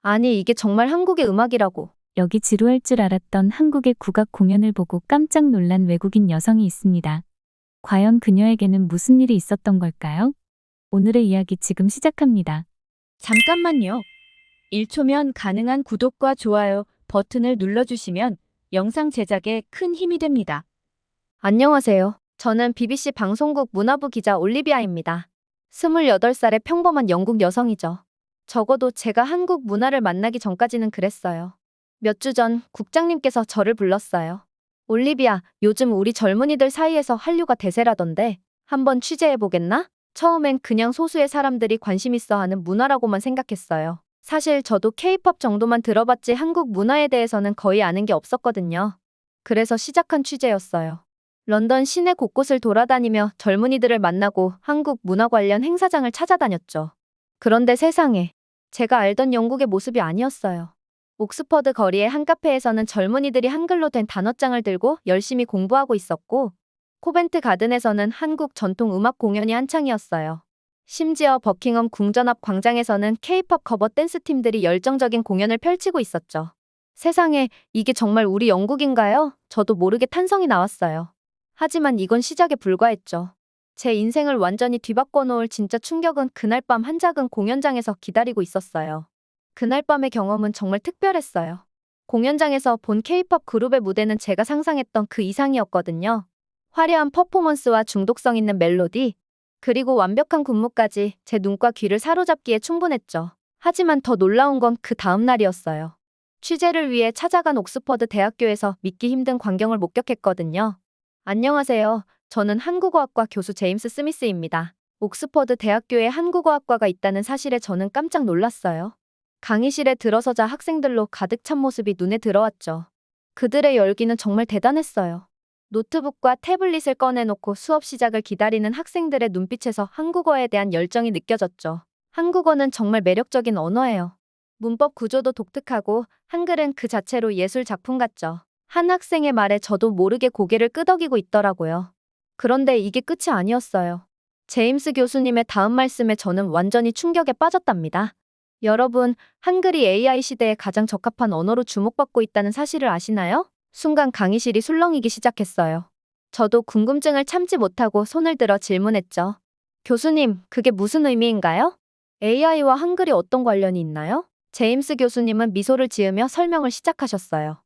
아니, 이게 정말 한국의 음악이라고. 여기 지루할 줄 알았던 한국의 국악 공연을 보고 깜짝 놀란 외국인 여성이 있습니다. 과연 그녀에게는 무슨 일이 있었던 걸까요? 오늘의 이야기 지금 시작합니다. 잠깐만요. 1초면 가능한 구독과 좋아요 버튼을 눌러주시면 영상 제작에 큰 힘이 됩니다. 안녕하세요. 저는 BBC 방송국 문화부 기자 올리비아입니다. 28살의 평범한 영국 여성이죠. 적어도 제가 한국 문화를 만나기 전까지는 그랬어요. 몇 주 전 국장님께서 저를 불렀어요. 올리비아, 요즘 우리 젊은이들 사이에서 한류가 대세라던데 한번 취재해보겠나? 처음엔 그냥 소수의 사람들이 관심 있어 하는 문화라고만 생각했어요. 사실 저도 K-pop 정도만 들어봤지 한국 문화에 대해서는 거의 아는 게 없었거든요. 그래서 시작한 취재였어요. 런던 시내 곳곳을 돌아다니며 젊은이들을 만나고 한국 문화 관련 행사장을 찾아다녔죠. 그런데 세상에, 제가 알던 영국의 모습이 아니었어요. 옥스퍼드 거리의 한 카페에서는 젊은이들이 한글로 된 단어장을 들고 열심히 공부하고 있었고, 코벤트 가든에서는 한국 전통 음악 공연이 한창이었어요. 심지어 버킹엄 궁전 앞 광장에서는 K-pop 커버 댄스 팀들이 열정적인 공연을 펼치고 있었죠. 세상에, 이게 정말 우리 영국인가요? 저도 모르게 탄성이 나왔어요. 하지만 이건 시작에 불과했죠. 제 인생을 완전히 뒤바꿔 놓을 진짜 충격은 그날 밤 한 작은 공연장에서 기다리고 있었어요. 그날 밤의 경험은 정말 특별했어요. 공연장에서 본 K-pop 그룹의 무대는 제가 상상했던 그 이상이었거든요. 화려한 퍼포먼스와 중독성 있는 멜로디, 그리고 완벽한 군무까지 제 눈과 귀를 사로잡기에 충분했죠. 하지만 더 놀라운 건 그 다음 날이었어요. 취재를 위해 찾아간 옥스퍼드 대학교에서 믿기 힘든 광경을 목격했거든요. 안녕하세요. 저는 한국어학과 교수 제임스 스미스입니다. 옥스퍼드 대학교에 한국어학과가 있다는 사실에 저는 깜짝 놀랐어요. 강의실에 들어서자 학생들로 가득 찬 모습이 눈에 들어왔죠. 그들의 열기는 정말 대단했어요. 노트북과 태블릿을 꺼내놓고 수업 시작을 기다리는 학생들의 눈빛에서 한국어에 대한 열정이 느껴졌죠. 한국어는 정말 매력적인 언어예요. 문법 구조도 독특하고 한글은 그 자체로 예술 작품 같죠. 한 학생의 말에 저도 모르게 고개를 끄덕이고 있더라고요. 그런데 이게 끝이 아니었어요. 제임스 교수님의 다음 말씀에 저는 완전히 충격에 빠졌답니다. 여러분, 한글이 AI 시대에 가장 적합한 언어로 주목받고 있다는 사실을 아시나요? 순간 강의실이 술렁이기 시작했어요. 저도 궁금증을 참지 못하고 손을 들어 질문했죠. 교수님, 그게 무슨 의미인가요? AI와 한글이 어떤 관련이 있나요? 제임스 교수님은 미소를 지으며 설명을 시작하셨어요.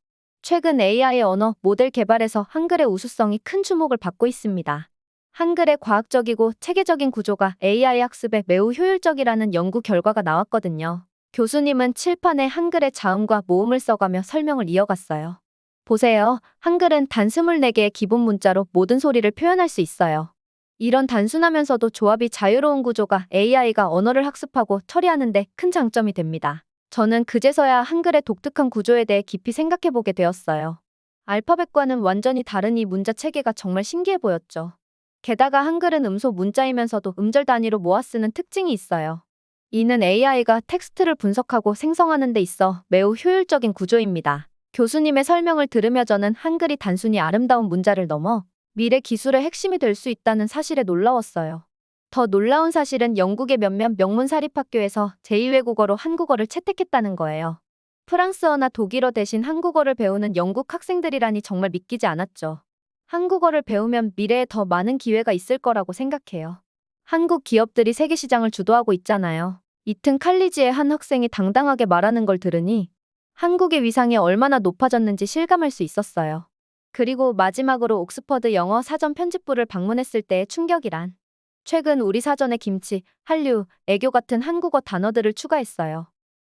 최근 AI 언어 모델 개발에서 한글의 우수성이 큰 주목을 받고 있습니다. 한글의 과학적이고 체계적인 구조가 AI 학습에 매우 효율적이라는 연구 결과가 나왔거든요. 교수님은 칠판에 한글의 자음과 모음을 써가며 설명을 이어갔어요. 보세요. 한글은 단 24개의 기본 문자로 모든 소리를 표현할 수 있어요. 이런 단순하면서도 조합이 자유로운 구조가 AI가 언어를 학습하고 처리하는 데 큰 장점이 됩니다. 저는 그제서야 한글의 독특한 구조에 대해 깊이 생각해보게 되었어요. 알파벳과는 완전히 다른 이 문자 체계가 정말 신기해 보였죠. 게다가 한글은 음소 문자이면서도 음절 단위로 모아 쓰는 특징이 있어요. 이는 AI가 텍스트를 분석하고 생성하는 데 있어 매우 효율적인 구조입니다. 교수님의 설명을 들으며 저는 한글이 단순히 아름다운 문자를 넘어 미래 기술의 핵심이 될 수 있다는 사실에 놀라웠어요. 더 놀라운 사실은 영국의 몇몇 명문 사립학교에서 제2외국어로 한국어를 채택했다는 거예요. 프랑스어나 독일어 대신 한국어를 배우는 영국 학생들이라니 정말 믿기지 않았죠. 한국어를 배우면 미래에 더 많은 기회가 있을 거라고 생각해요. 한국 기업들이 세계 시장을 주도하고 있잖아요. 이튼 칼리지의 한 학생이 당당하게 말하는 걸 들으니 한국의 위상이 얼마나 높아졌는지 실감할 수 있었어요. 그리고 마지막으로 옥스퍼드 영어 사전 편집부를 방문했을 때의 충격이란. 최근 우리 사전에 김치, 한류, 애교 같은 한국어 단어들을 추가했어요.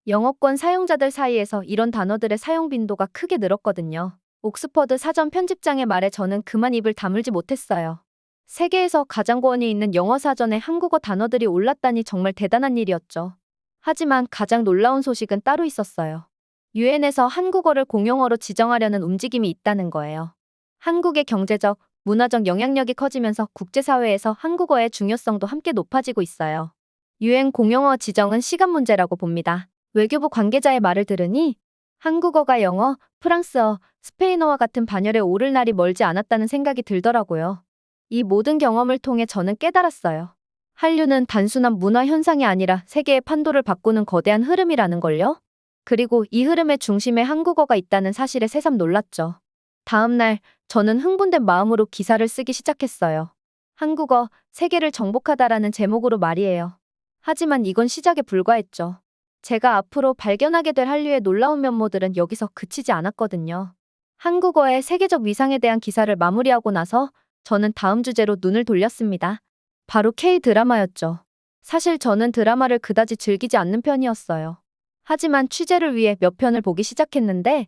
영어권 사용자들 사이에서 이런 단어들의 사용 빈도가 크게 늘었거든요. 옥스퍼드 사전 편집장의 말에 저는 그만 입을 다물지 못했어요. 세계에서 가장 권위 있는 영어 사전에 한국어 단어들이 올랐다니 정말 대단한 일이었죠. 하지만 가장 놀라운 소식은 따로 있었어요. 유엔에서 한국어를 공용어로 지정하려는 움직임이 있다는 거예요. 한국의 경제적, 문화적 영향력이 커지면서 국제사회에서 한국어의 중요성도 함께 높아지고 있어요. 유엔 공용어 지정은 시간 문제라고 봅니다. 외교부 관계자의 말을 들으니 한국어가 영어, 프랑스어, 스페인어와 같은 반열에 오를 날이 멀지 않았다는 생각이 들더라고요. 이 모든 경험을 통해 저는 깨달았어요. 한류는 단순한 문화 현상이 아니라 세계의 판도를 바꾸는 거대한 흐름이라는 걸요. 그리고 이 흐름의 중심에 한국어가 있다는 사실에 새삼 놀랐죠. 다음 날 저는 흥분된 마음으로 기사를 쓰기 시작했어요. 한국어, 세계를 정복하다라는 제목으로 말이에요. 하지만 이건 시작에 불과했죠. 제가 앞으로 발견하게 될 한류의 놀라운 면모들은 여기서 그치지 않았거든요. 한국어의 세계적 위상에 대한 기사를 마무리하고 나서 저는 다음 주제로 눈을 돌렸습니다. 바로 K-드라마였죠. 사실 저는 드라마를 그다지 즐기지 않는 편이었어요. 하지만 취재를 위해 몇 편을 보기 시작했는데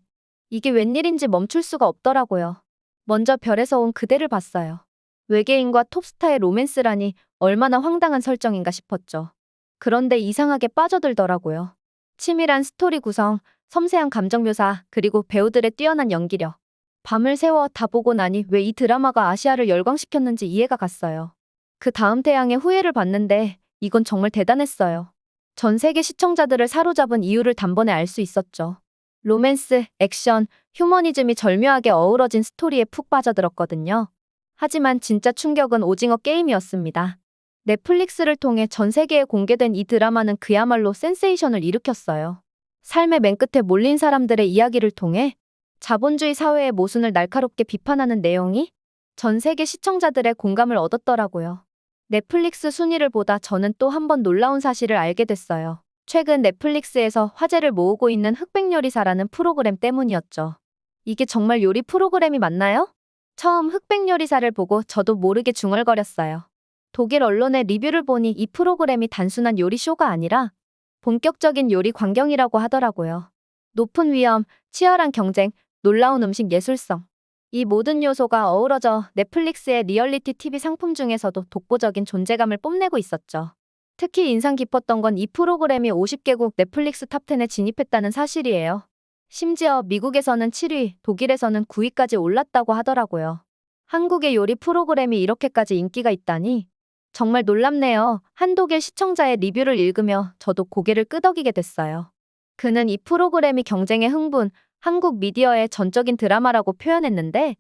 이게 웬일인지 멈출 수가 없더라고요. 먼저 별에서 온 그대를 봤어요. 외계인과 톱스타의 로맨스라니 얼마나 황당한 설정인가 싶었죠. 그런데 이상하게 빠져들더라고요. 치밀한 스토리 구성, 섬세한 감정 묘사, 그리고 배우들의 뛰어난 연기력. 밤을 새워 다 보고 나니 왜 이 드라마가 아시아를 열광시켰는지 이해가 갔어요. 그 다음 태양의 후예를 봤는데 이건 정말 대단했어요. 전 세계 시청자들을 사로잡은 이유를 단번에 알 수 있었죠. 로맨스, 액션, 휴머니즘이 절묘하게 어우러진 스토리에 푹 빠져들었거든요. 하지만 진짜 충격은 오징어 게임이었습니다. 넷플릭스를 통해 전 세계에 공개된 이 드라마는 그야말로 센세이션을 일으켰어요. 삶의 맨끝에 몰린 사람들의 이야기를 통해 자본주의 사회의 모순을 날카롭게 비판하는 내용이 전 세계 시청자들의 공감을 얻었더라고요. 넷플릭스 순위를 보다 저는 또 한 번 놀라운 사실을 알게 됐어요. 최근 넷플릭스에서 화제를 모으고 있는 흑백요리사라는 프로그램 때문이었죠. 이게 정말 요리 프로그램이 맞나요? 처음 흑백요리사를 보고 저도 모르게 중얼거렸어요. 독일 언론의 리뷰를 보니 이 프로그램이 단순한 요리 쇼가 아니라 본격적인 요리 광경이라고 하더라고요. 높은 위험, 치열한 경쟁, 놀라운 음식 예술성. 이 모든 요소가 어우러져 넷플릭스의 리얼리티 TV 상품 중에서도 독보적인 존재감을 뽐내고 있었죠. 특히 인상 깊었던 건 이 프로그램이 50개국 넷플릭스 탑10에 진입했다는 사실이에요. 심지어 미국에서는 7위, 독일에서는 9위까지 올랐다고 하더라고요. 한국의 요리 프로그램이 이렇게까지 인기가 있다니 정말 놀랍네요. 한 독일 시청자의 리뷰를 읽으며 저도 고개를 끄덕이게 됐어요. 그는 이 프로그램이 경쟁의 흥분, 한국 미디어의 전적인 드라마라고 표현했는데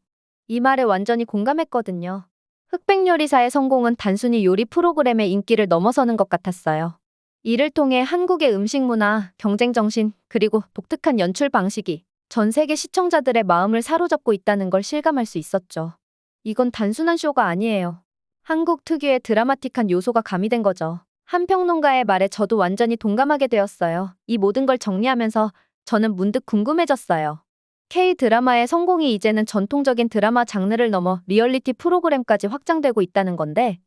이 말에 완전히 공감했거든요. 흑백요리사의 성공은 단순히 요리 프로그램의 인기를 넘어서는 것 같았어요. 이를 통해 한국의 음식 문화, 경쟁 정신, 그리고 독특한 연출 방식이 전 세계 시청자들의 마음을 사로잡고 있다는 걸 실감할 수 있었죠. 이건 단순한 쇼가 아니에요. 한국 특유의 드라마틱한 요소가 가미된 거죠. 한 평론가의 말에 저도 완전히 동감하게 되었어요. 이 모든 걸 정리하면서 저는 문득 궁금해졌어요. K-드라마의 성공이 이제는 전통적인 드라마 장르를 넘어 리얼리티 프로그램까지 확장되고 있다는 건데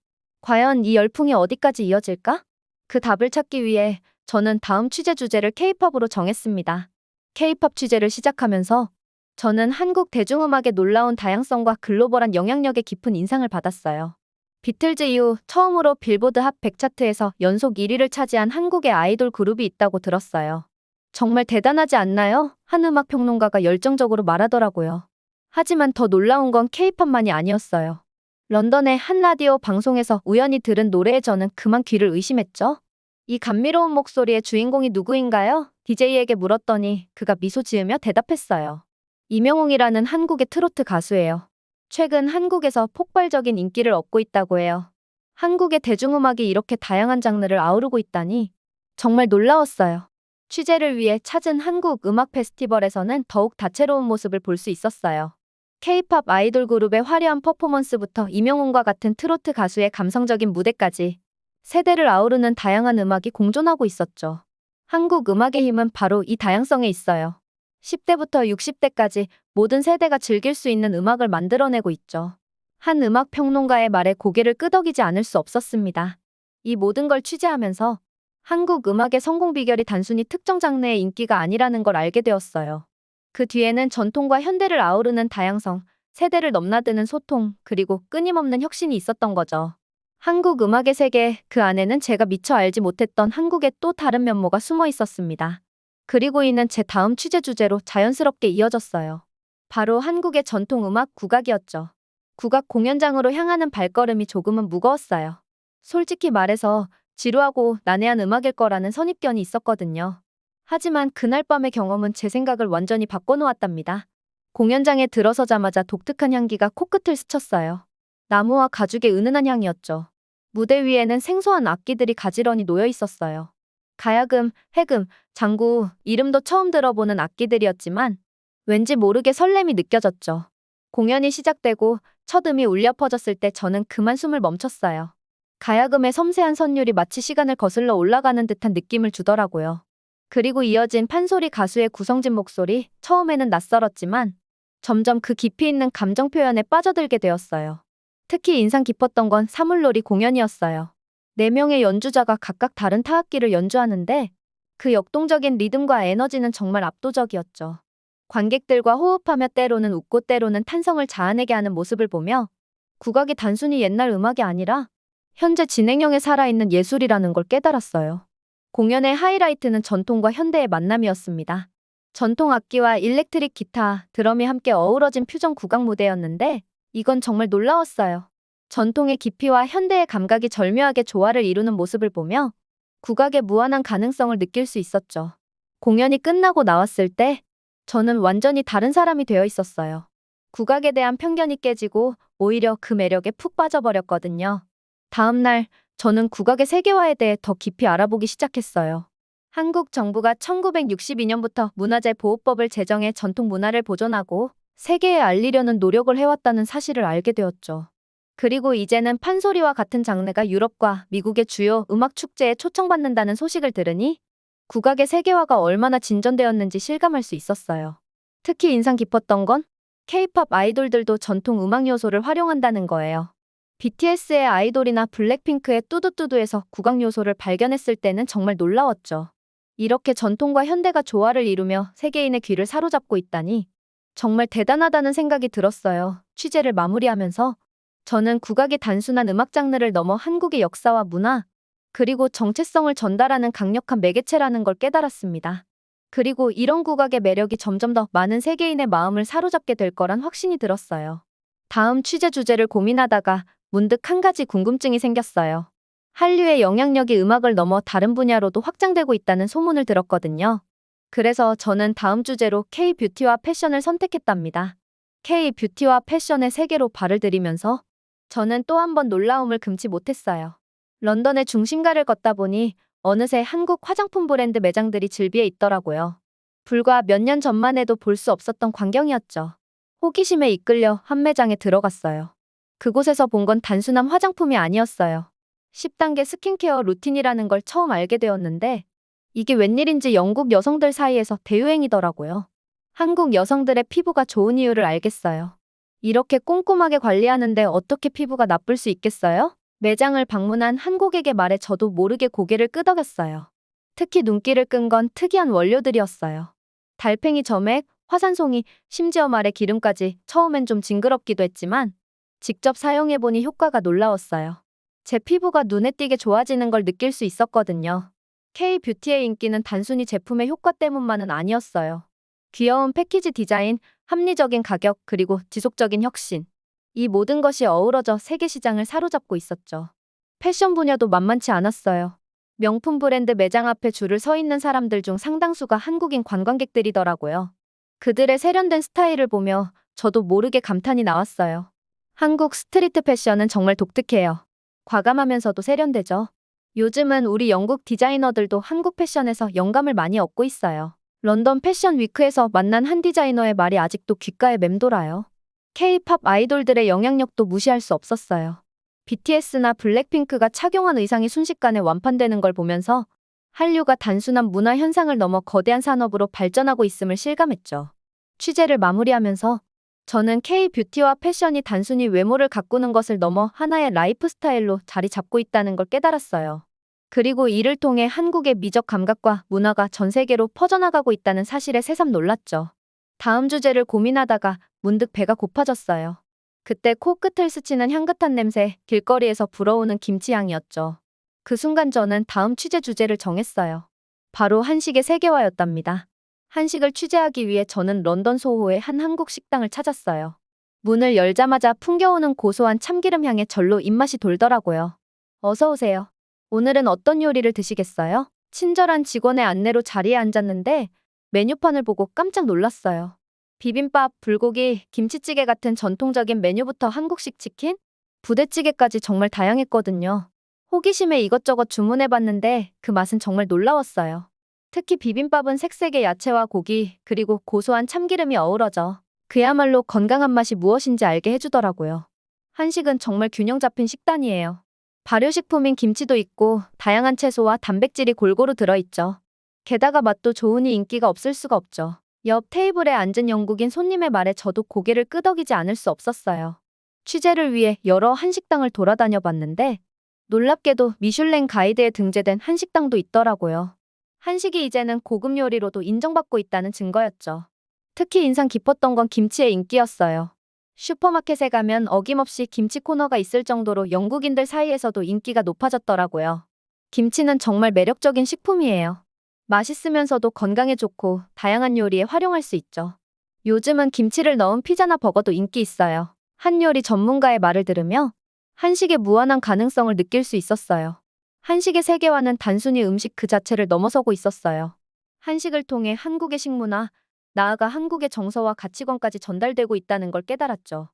과연 이 열풍이 어디까지 이어질까? 그 답을 찾기 위해 저는 다음 취재 주제를 K-팝으로 정했습니다. K-팝 취재를 시작하면서 저는 한국 대중음악의 놀라운 다양성과 글로벌한 영향력에 깊은 인상을 받았어요. 비틀즈 이후 처음으로 빌보드 핫 100 차트에서 연속 1위를 차지한 한국의 아이돌 그룹이 있다고 들었어요. 정말 대단하지 않나요? 한 음악 평론가가 열정적으로 말하더라고요. 하지만 더 놀라운 건 K-팝만이 아니었어요. 런던의 한 라디오 방송에서 우연히 들은 노래에 저는 그만 귀를 의심했죠. 이 감미로운 목소리의 주인공이 누구인가요? DJ에게 물었더니 그가 미소 지으며 대답했어요. 이명웅이라는 한국의 트로트 가수예요. 최근 한국에서 폭발적인 인기를 얻고 있다고 해요. 한국의 대중음악이 이렇게 다양한 장르를 아우르고 있다니 정말 놀라웠어요. 취재를 위해 찾은 한국 음악 페스티벌에서는 더욱 다채로운 모습을 볼 수 있었어요. K-팝 아이돌 그룹의 화려한 퍼포먼스부터 이명웅과 같은 트로트 가수의 감성적인 무대까지 세대를 아우르는 다양한 음악이 공존하고 있었죠. 한국 음악의 힘은 바로 이 다양성에 있어요. 10대부터 60대까지 모든 세대가 즐길 수 있는 음악을 만들어내고 있죠. 한 음악 평론가의 말에 고개를 끄덕이지 않을 수 없었습니다. 이 모든 걸 취재하면서 한국 음악의 성공 비결이 단순히 특정 장르의 인기가 아니라는 걸 알게 되었어요. 그 뒤에는 전통과 현대를 아우르는 다양성, 세대를 넘나드는 소통, 그리고 끊임없는 혁신이 있었던 거죠. 한국 음악의 세계, 그 안에는 제가 미처 알지 못했던 한국의 또 다른 면모가 숨어 있었습니다. 그리고 이는 제 다음 취재 주제로 자연스럽게 이어졌어요. 바로 한국의 전통 음악 국악이었죠. 국악 공연장으로 향하는 발걸음이 조금은 무거웠어요. 솔직히 말해서 지루하고 난해한 음악일 거라는 선입견이 있었거든요. 하지만 그날 밤의 경험은 제 생각을 완전히 바꿔놓았답니다. 공연장에 들어서자마자 독특한 향기가 코끝을 스쳤어요. 나무와 가죽의 은은한 향이었죠. 무대 위에는 생소한 악기들이 가지런히 놓여 있었어요. 가야금, 해금, 장구, 이름도 처음 들어보는 악기들이었지만 왠지 모르게 설렘이 느껴졌죠. 공연이 시작되고 첫 음이 울려 퍼졌을 때 저는 그만 숨을 멈췄어요. 가야금의 섬세한 선율이 마치 시간을 거슬러 올라가는 듯한 느낌을 주더라고요. 그리고 이어진 판소리 가수의 구성진 목소리, 처음에는 낯설었지만 점점 그 깊이 있는 감정 표현에 빠져들게 되었어요. 특히 인상 깊었던 건 사물놀이 공연이었어요. 4명의 연주자가 각각 다른 타악기를 연주하는데 그 역동적인 리듬과 에너지는 정말 압도적이었죠. 관객들과 호흡하며 때로는 웃고 때로는 탄성을 자아내게 하는 모습을 보며 국악이 단순히 옛날 음악이 아니라 현재 진행형에 살아있는 예술이라는 걸 깨달았어요. 공연의 하이라이트는 전통과 현대의 만남이었습니다. 전통 악기와 일렉트릭 기타, 드럼이 함께 어우러진 퓨전 국악 무대였는데 이건 정말 놀라웠어요. 전통의 깊이와 현대의 감각이 절묘하게 조화를 이루는 모습을 보며 국악의 무한한 가능성을 느낄 수 있었죠. 공연이 끝나고 나왔을 때 저는 완전히 다른 사람이 되어 있었어요. 국악에 대한 편견이 깨지고 오히려 그 매력에 푹 빠져버렸거든요. 다음 날 저는 국악의 세계화에 대해 더 깊이 알아보기 시작했어요. 한국 정부가 1962년부터 문화재 보호법을 제정해 전통 문화를 보존하고 세계에 알리려는 노력을 해왔다는 사실을 알게 되었죠. 그리고 이제는 판소리와 같은 장르가 유럽과 미국의 주요 음악 축제에 초청받는다는 소식을 들으니 국악의 세계화가 얼마나 진전되었는지 실감할 수 있었어요. 특히 인상 깊었던 건 K-팝 아이돌들도 전통 음악 요소를 활용한다는 거예요. BTS의 아이돌이나 블랙핑크의 뚜두뚜두에서 국악 요소를 발견했을 때는 정말 놀라웠죠. 이렇게 전통과 현대가 조화를 이루며 세계인의 귀를 사로잡고 있다니 정말 대단하다는 생각이 들었어요. 취재를 마무리하면서 저는 국악이 단순한 음악 장르를 넘어 한국의 역사와 문화, 그리고 정체성을 전달하는 강력한 매개체라는 걸 깨달았습니다. 그리고 이런 국악의 매력이 점점 더 많은 세계인의 마음을 사로잡게 될 거란 확신이 들었어요. 다음 취재 주제를 고민하다가 문득 한 가지 궁금증이 생겼어요. 한류의 영향력이 음악을 넘어 다른 분야로도 확장되고 있다는 소문을 들었거든요. 그래서 저는 다음 주제로 K-뷰티와 패션을 선택했답니다. K-뷰티와 패션의 세계로 발을 들이면서 저는 또 한 번 놀라움을 금치 못했어요. 런던의 중심가를 걷다 보니 어느새 한국 화장품 브랜드 매장들이 즐비해 있더라고요. 불과 몇 년 전만 해도 볼 수 없었던 광경이었죠. 호기심에 이끌려 한 매장에 들어갔어요. 그곳에서 본 건 단순한 화장품이 아니었어요. 10단계 스킨케어 루틴이라는 걸 처음 알게 되었는데 이게 웬일인지 영국 여성들 사이에서 대유행이더라고요. 한국 여성들의 피부가 좋은 이유를 알겠어요. 이렇게 꼼꼼하게 관리하는데 어떻게 피부가 나쁠 수 있겠어요? 매장을 방문한 한 고객의 말에 저도 모르게 고개를 끄덕였어요. 특히 눈길을 끈 건 특이한 원료들이었어요. 달팽이 점액, 화산송이, 심지어 말의 기름까지. 처음엔 좀 징그럽기도 했지만 직접 사용해보니 효과가 놀라웠어요. 제 피부가 눈에 띄게 좋아지는 걸 느낄 수 있었거든요. K-뷰티의 인기는 단순히 제품의 효과 때문만은 아니었어요. 귀여운 패키지 디자인, 합리적인 가격, 그리고 지속적인 혁신. 이 모든 것이 어우러져 세계 시장을 사로잡고 있었죠. 패션 분야도 만만치 않았어요. 명품 브랜드 매장 앞에 줄을 서 있는 사람들 중 상당수가 한국인 관광객들이더라고요. 그들의 세련된 스타일을 보며 저도 모르게 감탄이 나왔어요. 한국 스트리트 패션은 정말 독특해요. 과감하면서도 세련되죠. 요즘은 우리 영국 디자이너들도 한국 패션에서 영감을 많이 얻고 있어요. 런던 패션 위크에서 만난 한 디자이너의 말이 아직도 귓가에 맴돌아요. K-팝 아이돌들의 영향력도 무시할 수 없었어요. BTS나 블랙핑크가 착용한 의상이 순식간에 완판되는 걸 보면서 한류가 단순한 문화 현상을 넘어 거대한 산업으로 발전하고 있음을 실감했죠. 취재를 마무리하면서 저는 K-뷰티와 패션이 단순히 외모를 가꾸는 것을 넘어 하나의 라이프 스타일로 자리 잡고 있다는 걸 깨달았어요. 그리고 이를 통해 한국의 미적 감각과 문화가 전 세계로 퍼져나가고 있다는 사실에 새삼 놀랐죠. 다음 주제를 고민하다가 문득 배가 고파졌어요. 그때 코끝을 스치는 향긋한 냄새, 길거리에서 불어오는 김치향이었죠. 그 순간 저는 다음 취재 주제를 정했어요. 바로 한식의 세계화였답니다. 한식을 취재하기 위해 저는 런던 소호의 한 한국 식당을 찾았어요. 문을 열자마자 풍겨오는 고소한 참기름 향에 절로 입맛이 돌더라고요. 어서 오세요. 오늘은 어떤 요리를 드시겠어요? 친절한 직원의 안내로 자리에 앉았는데 메뉴판을 보고 깜짝 놀랐어요. 비빔밥, 불고기, 김치찌개 같은 전통적인 메뉴부터 한국식 치킨, 부대찌개까지 정말 다양했거든요. 호기심에 이것저것 주문해봤는데 그 맛은 정말 놀라웠어요. 특히 비빔밥은 색색의 야채와 고기, 그리고 고소한 참기름이 어우러져 그야말로 건강한 맛이 무엇인지 알게 해주더라고요. 한식은 정말 균형 잡힌 식단이에요. 발효식품인 김치도 있고 다양한 채소와 단백질이 골고루 들어있죠. 게다가 맛도 좋으니 인기가 없을 수가 없죠. 옆 테이블에 앉은 영국인 손님의 말에 저도 고개를 끄덕이지 않을 수 없었어요. 취재를 위해 여러 한식당을 돌아다녀 봤는데 놀랍게도 미슐랭 가이드에 등재된 한식당도 있더라고요. 한식이 이제는 고급 요리로도 인정받고 있다는 증거였죠. 특히 인상 깊었던 건 김치의 인기였어요. 슈퍼마켓에 가면 어김없이 김치 코너가 있을 정도로 영국인들 사이에서도 인기가 높아졌더라고요. 김치는 정말 매력적인 식품이에요. 맛있으면서도 건강에 좋고 다양한 요리에 활용할 수 있죠. 요즘은 김치를 넣은 피자나 버거도 인기 있어요. 한 요리 전문가의 말을 들으며 한식의 무한한 가능성을 느낄 수 있었어요. 한식의 세계화는 단순히 음식 그 자체를 넘어서고 있었어요. 한식을 통해 한국의 식문화, 나아가 한국의 정서와 가치관까지 전달되고 있다는 걸 깨달았죠.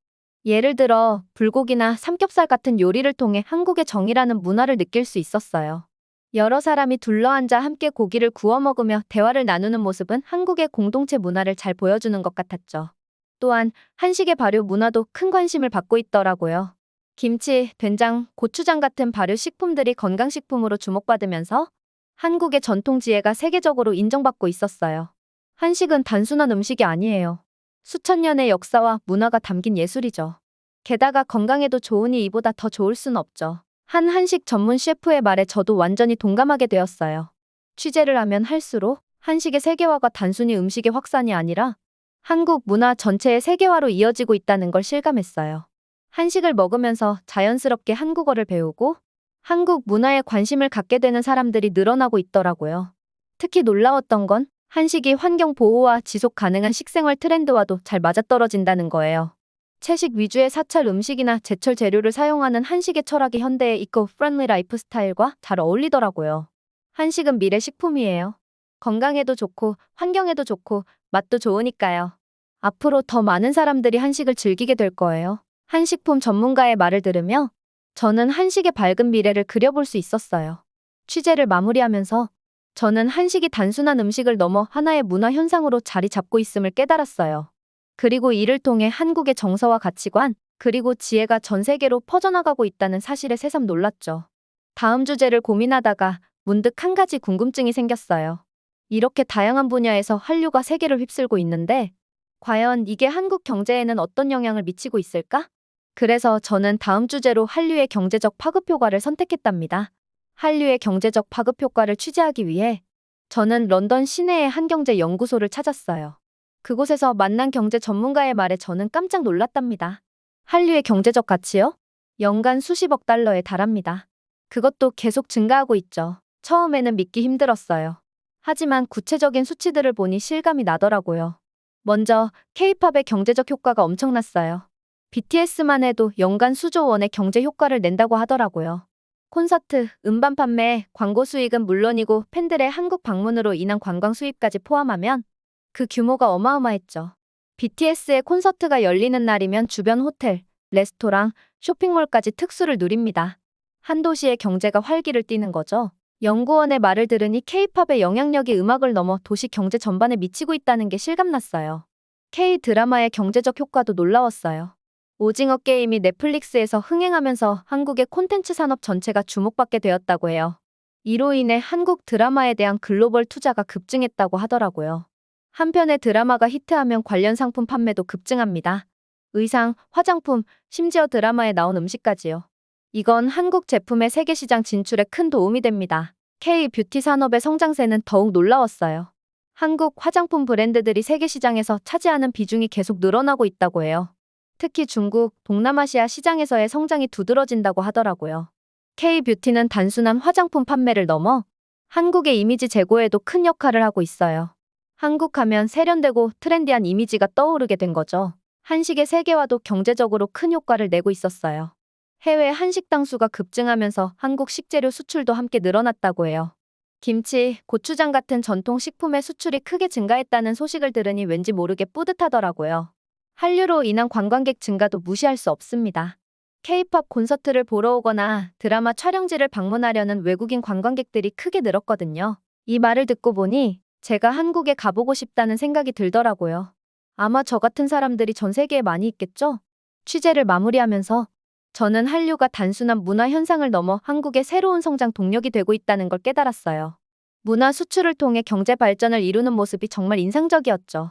예를 들어 불고기나 삼겹살 같은 요리를 통해 한국의 정이라는 문화를 느낄 수 있었어요. 여러 사람이 둘러앉아 함께 고기를 구워 먹으며 대화를 나누는 모습은 한국의 공동체 문화를 잘 보여주는 것 같았죠. 또한 한식의 발효 문화도 큰 관심을 받고 있더라고요. 김치, 된장, 고추장 같은 발효 식품들이 건강식품으로 주목받으면서 한국의 전통 지혜가 세계적으로 인정받고 있었어요. 한식은 단순한 음식이 아니에요. 수천 년의 역사와 문화가 담긴 예술이죠. 게다가 건강에도 좋으니 이보다 더 좋을 순 없죠. 한 한식 전문 셰프의 말에 저도 완전히 동감하게 되었어요. 취재를 하면 할수록 한식의 세계화가 단순히 음식의 확산이 아니라 한국 문화 전체의 세계화로 이어지고 있다는 걸 실감했어요. 한식을 먹으면서 자연스럽게 한국어를 배우고 한국 문화에 관심을 갖게 되는 사람들이 늘어나고 있더라고요. 특히 놀라웠던 건 한식이 환경 보호와 지속 가능한 식생활 트렌드와도 잘 맞아떨어진다는 거예요. 채식 위주의 사찰 음식이나 제철 재료를 사용하는 한식의 철학이 현대의 이코-프렌들리 라이프 스타일과 잘 어울리더라고요. 한식은 미래 식품이에요. 건강에도 좋고 환경에도 좋고 맛도 좋으니까요. 앞으로 더 많은 사람들이 한식을 즐기게 될 거예요. 한식품 전문가의 말을 들으며 저는 한식의 밝은 미래를 그려볼 수 있었어요. 취재를 마무리하면서 저는 한식이 단순한 음식을 넘어 하나의 문화 현상으로 자리 잡고 있음을 깨달았어요. 그리고 이를 통해 한국의 정서와 가치관, 그리고 지혜가 전 세계로 퍼져나가고 있다는 사실에 새삼 놀랐죠. 다음 주제를 고민하다가 문득 한 가지 궁금증이 생겼어요. 이렇게 다양한 분야에서 한류가 세계를 휩쓸고 있는데 과연 이게 한국 경제에는 어떤 영향을 미치고 있을까? 그래서 저는 다음 주제로 한류의 경제적 파급 효과를 선택했답니다. 한류의 경제적 파급 효과를 취재하기 위해 저는 런던 시내의 한 경제 연구소를 찾았어요. 그곳에서 만난 경제 전문가의 말에 저는 깜짝 놀랐답니다. 한류의 경제적 가치요? 연간 수십억 달러에 달합니다. 그것도 계속 증가하고 있죠. 처음에는 믿기 힘들었어요. 하지만 구체적인 수치들을 보니 실감이 나더라고요. 먼저 K-팝의 경제적 효과가 엄청났어요. BTS만 해도 연간 수조 원의 경제 효과를 낸다고 하더라고요. 콘서트, 음반 판매, 광고 수익은 물론이고 팬들의 한국 방문으로 인한 관광 수입까지 포함하면 그 규모가 어마어마했죠. BTS의 콘서트가 열리는 날이면 주변 호텔, 레스토랑, 쇼핑몰까지 특수를 누립니다. 한 도시의 경제가 활기를 띠는 거죠. 연구원의 말을 들으니 K-팝의 영향력이 음악을 넘어 도시 경제 전반에 미치고 있다는 게 실감났어요. K-드라마의 경제적 효과도 놀라웠어요. 오징어 게임이 넷플릭스에서 흥행하면서 한국의 콘텐츠 산업 전체가 주목받게 되었다고 해요. 이로 인해 한국 드라마에 대한 글로벌 투자가 급증했다고 하더라고요. 한편의 드라마가 히트하면 관련 상품 판매도 급증합니다. 의상, 화장품, 심지어 드라마에 나온 음식까지요. 이건 한국 제품의 세계 시장 진출에 큰 도움이 됩니다. K-뷰티 산업의 성장세는 더욱 놀라웠어요. 한국 화장품 브랜드들이 세계 시장에서 차지하는 비중이 계속 늘어나고 있다고 해요. 특히 중국, 동남아시아 시장에서의 성장이 두드러진다고 하더라고요. K-뷰티는 단순한 화장품 판매를 넘어 한국의 이미지 제고에도 큰 역할을 하고 있어요. 한국 하면 세련되고 트렌디한 이미지가 떠오르게 된 거죠. 한식의 세계화도 경제적으로 큰 효과를 내고 있었어요. 해외 한식당 수가 급증하면서 한국 식재료 수출도 함께 늘어났다고 해요. 김치, 고추장 같은 전통 식품의 수출이 크게 증가했다는 소식을 들으니 왠지 모르게 뿌듯하더라고요. 한류로 인한 관광객 증가도 무시할 수 없습니다. K-팝 콘서트를 보러 오거나 드라마 촬영지를 방문하려는 외국인 관광객들이 크게 늘었거든요. 이 말을 듣고 보니 제가 한국에 가보고 싶다는 생각이 들더라고요. 아마 저 같은 사람들이 전 세계에 많이 있겠죠? 취재를 마무리하면서 저는 한류가 단순한 문화 현상을 넘어 한국의 새로운 성장 동력이 되고 있다는 걸 깨달았어요. 문화 수출을 통해 경제 발전을 이루는 모습이 정말 인상적이었죠.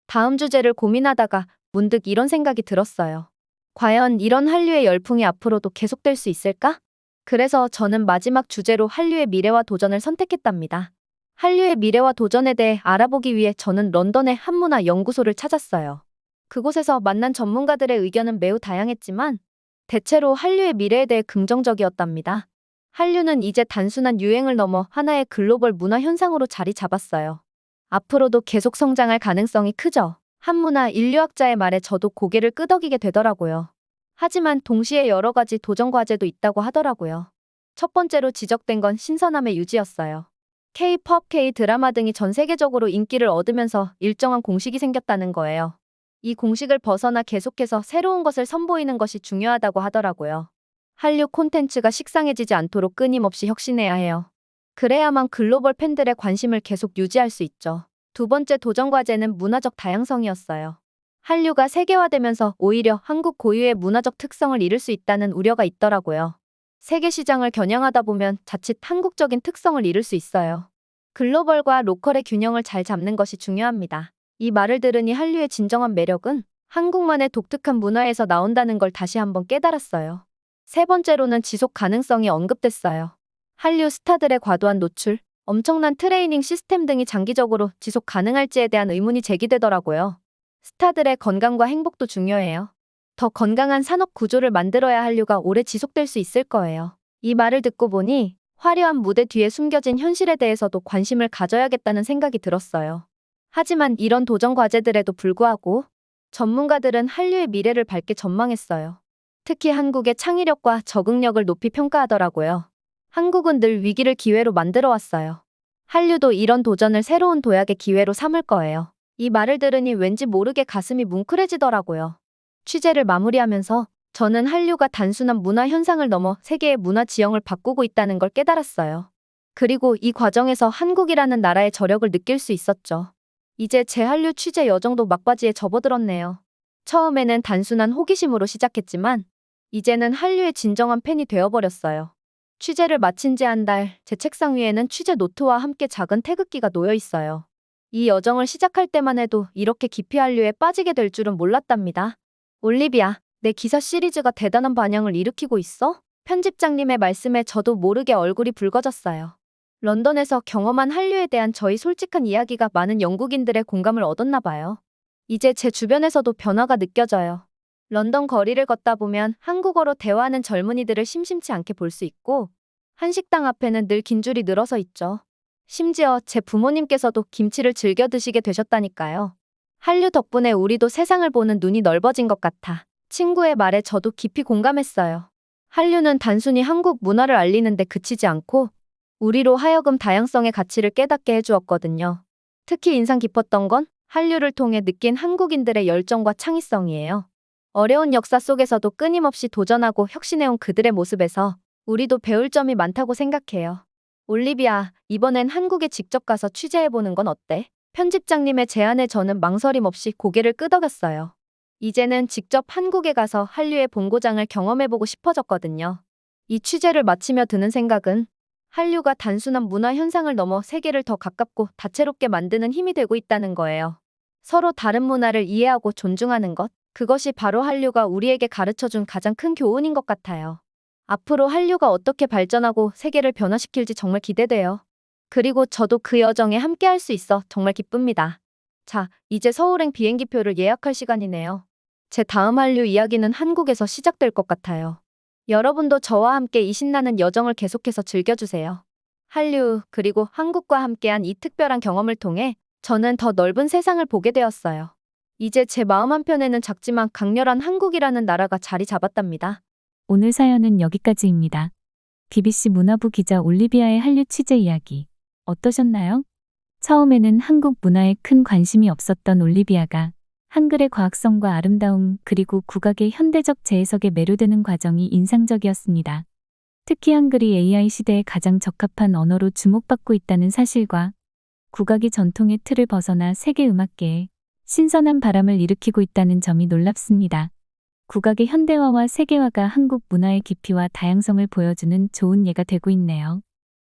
다음 주제를 고민하다가 문득 이런 생각이 들었어요. 과연 이런 한류의 열풍이 앞으로도 계속될 수 있을까? 그래서 저는 마지막 주제로 한류의 미래와 도전을 선택했답니다. 한류의 미래와 도전에 대해 알아보기 위해 저는 런던의 한문화 연구소를 찾았어요. 그곳에서 만난 전문가들의 의견은 매우 다양했지만 대체로 한류의 미래에 대해 긍정적이었답니다. 한류는 이제 단순한 유행을 넘어 하나의 글로벌 문화 현상으로 자리 잡았어요. 앞으로도 계속 성장할 가능성이 크죠. 한문화 인류학자의 말에 저도 고개를 끄덕이게 되더라고요. 하지만 동시에 여러 가지 도전 과제도 있다고 하더라고요. 첫 번째로 지적된 건 신선함의 유지였어요. K-팝, K-드라마 등이 전 세계적으로 인기를 얻으면서 일정한 공식이 생겼다는 거예요. 이 공식을 벗어나 계속해서 새로운 것을 선보이는 것이 중요하다고 하더라고요. 한류 콘텐츠가 식상해지지 않도록 끊임없이 혁신해야 해요. 그래야만 글로벌 팬들의 관심을 계속 유지할 수 있죠. 두 번째 도전 과제는 문화적 다양성이었어요. 한류가 세계화되면서 오히려 한국 고유의 문화적 특성을 잃을 수 있다는 우려가 있더라고요. 세계 시장을 겨냥하다 보면 자칫 한국적인 특성을 잃을 수 있어요. 글로벌과 로컬의 균형을 잘 잡는 것이 중요합니다. 이 말을 들으니 한류의 진정한 매력은 한국만의 독특한 문화에서 나온다는 걸 다시 한번 깨달았어요. 세 번째로는 지속 가능성이 언급됐어요. 한류 스타들의 과도한 노출, 엄청난 트레이닝 시스템 등이 장기적으로 지속 가능할지에 대한 의문이 제기되더라고요. 스타들의 건강과 행복도 중요해요. 더 건강한 산업 구조를 만들어야 한류가 오래 지속될 수 있을 거예요. 이 말을 듣고 보니 화려한 무대 뒤에 숨겨진 현실에 대해서도 관심을 가져야겠다는 생각이 들었어요. 하지만 이런 도전 과제들에도 불구하고 전문가들은 한류의 미래를 밝게 전망했어요. 특히 한국의 창의력과 적응력을 높이 평가하더라고요. 한국은 늘 위기를 기회로 만들어 왔어요. 한류도 이런 도전을 새로운 도약의 기회로 삼을 거예요. 이 말을 들으니 왠지 모르게 가슴이 뭉클해지더라고요. 취재를 마무리하면서 저는 한류가 단순한 문화 현상을 넘어 세계의 문화 지형을 바꾸고 있다는 걸 깨달았어요. 그리고 이 과정에서 한국이라는 나라의 저력을 느낄 수 있었죠. 이제 제 한류 취재 여정도 막바지에 접어들었네요. 처음에는 단순한 호기심으로 시작했지만 이제는 한류의 진정한 팬이 되어버렸어요. 취재를 마친 지 한 달, 제 책상 위에는 취재 노트와 함께 작은 태극기가 놓여 있어요. 이 여정을 시작할 때만 해도 이렇게 깊이 한류에 빠지게 될 줄은 몰랐답니다. 올리비아, 내 기사 시리즈가 대단한 반향을 일으키고 있어? 편집장님의 말씀에 저도 모르게 얼굴이 붉어졌어요. 런던에서 경험한 한류에 대한 저희 솔직한 이야기가 많은 영국인들의 공감을 얻었나 봐요. 이제 제 주변에서도 변화가 느껴져요. 런던 거리를 걷다 보면 한국어로 대화하는 젊은이들을 심심치 않게 볼 수 있고 한식당 앞에는 늘 긴 줄이 늘어서 있죠. 심지어 제 부모님께서도 김치를 즐겨 드시게 되셨다니까요. 한류 덕분에 우리도 세상을 보는 눈이 넓어진 것 같아. 친구의 말에 저도 깊이 공감했어요. 한류는 단순히 한국 문화를 알리는 데 그치지 않고 우리로 하여금 다양성의 가치를 깨닫게 해주었거든요. 특히 인상 깊었던 건 한류를 통해 느낀 한국인들의 열정과 창의성이에요. 어려운 역사 속에서도 끊임없이 도전하고 혁신해온 그들의 모습에서 우리도 배울 점이 많다고 생각해요. 올리비아, 이번엔 한국에 직접 가서 취재해보는 건 어때? 편집장님의 제안에 저는 망설임 없이 고개를 끄덕였어요. 이제는 직접 한국에 가서 한류의 본고장을 경험해보고 싶어졌거든요. 이 취재를 마치며 드는 생각은 한류가 단순한 문화 현상을 넘어 세계를 더 가깝고 다채롭게 만드는 힘이 되고 있다는 거예요. 서로 다른 문화를 이해하고 존중하는 것, 그것이 바로 한류가 우리에게 가르쳐준 가장 큰 교훈인 것 같아요. 앞으로 한류가 어떻게 발전하고 세계를 변화시킬지 정말 기대돼요. 그리고 저도 그 여정에 함께할 수 있어 정말 기쁩니다. 자, 이제 서울행 비행기표를 예약할 시간이네요. 제 다음 한류 이야기는 한국에서 시작될 것 같아요. 여러분도 저와 함께 이 신나는 여정을 계속해서 즐겨주세요. 한류, 그리고 한국과 함께한 이 특별한 경험을 통해 저는 더 넓은 세상을 보게 되었어요. 이제 제 마음 한편에는 작지만 강렬한 한국이라는 나라가 자리 잡았답니다. 오늘 사연은 여기까지입니다. BBC 문화부 기자 올리비아의 한류 취재 이야기 어떠셨나요? 처음에는 한국 문화에 큰 관심이 없었던 올리비아가 한글의 과학성과 아름다움 그리고 국악의 현대적 재해석에 매료되는 과정이 인상적이었습니다. 특히 한글이 AI 시대에 가장 적합한 언어로 주목받고 있다는 사실과 국악이 전통의 틀을 벗어나 세계 음악계에 신선한 바람을 일으키고 있다는 점이 놀랍습니다. 국악의 현대화와 세계화가 한국 문화의 깊이와 다양성을 보여주는 좋은 예가 되고 있네요.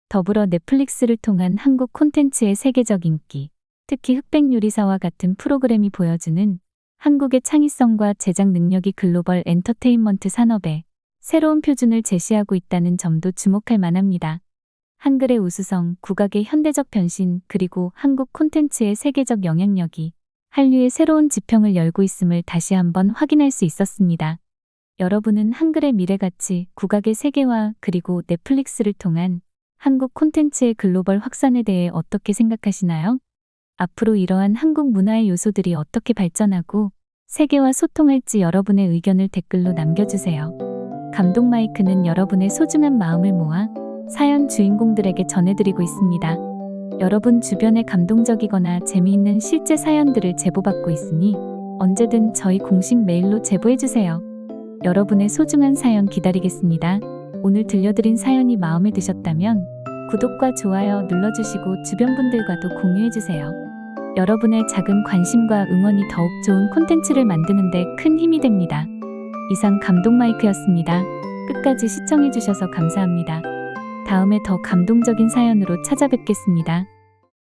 더불어 넷플릭스를 통한 한국 콘텐츠의 세계적 인기, 특히 흑백요리사와 같은 프로그램이 보여주는 한국의 창의성과 제작 능력이 글로벌 엔터테인먼트 산업에 새로운 표준을 제시하고 있다는 점도 주목할 만합니다. 한글의 우수성, 국악의 현대적 변신, 그리고 한국 콘텐츠의 세계적 영향력이 한류의 새로운 지평을 열고 있음을 다시 한번 확인할 수 있었습니다. 여러분은 한글의 미래가치, 국악의 세계화, 그리고 넷플릭스를 통한 한국 콘텐츠의 글로벌 확산에 대해 어떻게 생각하시나요? 앞으로 이러한 한국 문화의 요소들이 어떻게 발전하고 세계와 소통할지 여러분의 의견을 댓글로 남겨주세요. 감동 마이크는 여러분의 소중한 마음을 모아 사연 주인공들에게 전해드리고 있습니다. 여러분 주변에 감동적이거나 재미있는 실제 사연들을 제보받고 있으니 언제든 저희 공식 메일로 제보해주세요. 여러분의 소중한 사연 기다리겠습니다. 오늘 들려드린 사연이 마음에 드셨다면 구독과 좋아요 눌러주시고 주변 분들과도 공유해주세요. 여러분의 작은 관심과 응원이 더욱 좋은 콘텐츠를 만드는 데 큰 힘이 됩니다. 이상 감동 마이크였습니다. 끝까지 시청해주셔서 감사합니다. 다음에 더 감동적인 사연으로 찾아뵙겠습니다.